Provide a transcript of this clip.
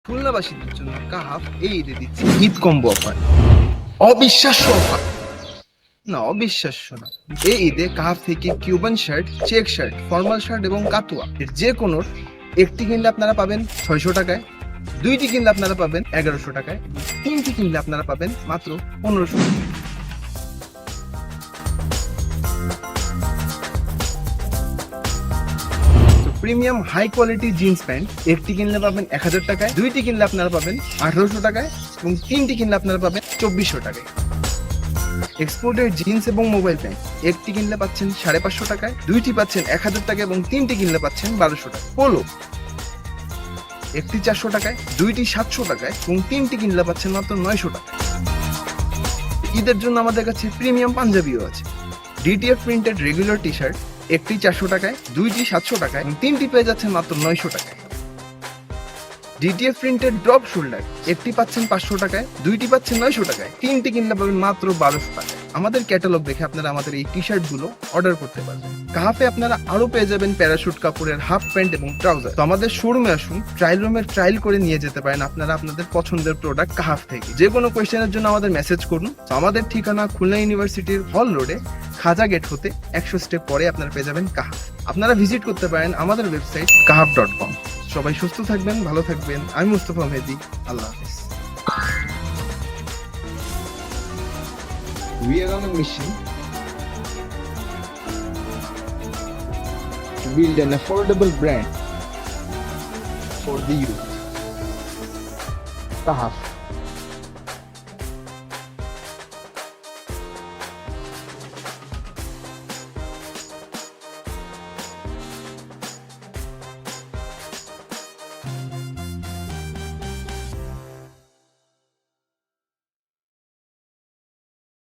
খুলনাবাসীদের জন্য কাহাফ এই ঈদে দিচ্ছে ঈদ কম্বো অফার। অবিশ্বাস্য অফার না, অবিশ্বাস্য না। এই ঈদে কাহাফ থেকে Cuban shirt, check shirt, formal shirt এবং কাতুয়া এর যে কোনো একটি কিনলে আপনারা পাবেন 600 টাকায়, দুইটি কিনলে আপনারা পাবেন 1100 টাকায়, তিনটি কিনলে আপনারা পাবেন মাত্র 1500 টাকায়। Premium high quality jeans pant একটি কিনলে পাবেন 1000 টাকায়, দুইটি কিনলে আপনারা পাবেন 1800 টাকায় এবং তিনটি কিনলে আপনারা পাবেন 2400 টাকায়। এক্সপোর্টেড জিন্স এবং মোবাইল প্যান্ট একটি কিনলে পাচ্ছেন 550 টাকায়, দুইটি পাচ্ছেন 1000 টাকা এবং তিনটি কিনলে পাচ্ছেন 1200 টাকা। পোলো একটি 400 টাকায়, দুইটি 700 টাকায় এবং তিনটি কিনলে পাচ্ছেন মাত্র 900 টাকা। ঈদের জন্য আমাদের কাছে প্রিমিয়াম পাঞ্জাবিও আছে। DTF printed regular T shirt একটি 400 টাকায়, দুইটি 700 টাকায় এবং তিনটি পেয়ে যাচ্ছেন মাত্র 900 টাকায়। ডিটিএফ প্রিন্টেড ড্রপ শোল্ডার একটি পাচ্ছেন 500 টাকায়, দুইটি পাচ্ছেন 900 টাকায়, তিনটি কিনলে পাবেন মাত্র 1200 টাকায়। আমাদের ক্যাটালগ দেখে আপনারা আমাদের এই টি শার্ট গুলো অর্ডার করতে পারবেন। কাহাফে আপনারা আরো পেয়ে যাবেন প্যারাশুট কাপড়ের হাফ প্যান্ট এবং ট্রাউজার। তো আমাদের শোরুমে আসুন, ট্রায়াল রুমে ট্রায়াল করে নিয়ে যেতে পারেন আপনারা আপনাদের পছন্দের প্রোডাক্ট কাহাফ থেকে। যে কোনো কোয়েশ্চেনের জন্য আমাদের মেসেজ করুন। তো আমাদের ঠিকানা খুলনা ইউনিভার্সিটির হল রোডে, খাজা গেট হতে 100 স্টেপ পরে আপনারা পেয়ে যাবেন কাহাফ। আপনারা ভিজিট করতে পারেন আমাদের ওয়েবসাইট kahaf.com। সবাই সুস্থ থাকবেন, ভালো থাকবেন। আমি মুস্তফা মেহেদী, আল্লাহ হাফেজ। We are on a mission to build an affordable brand for the youth. Kahaf.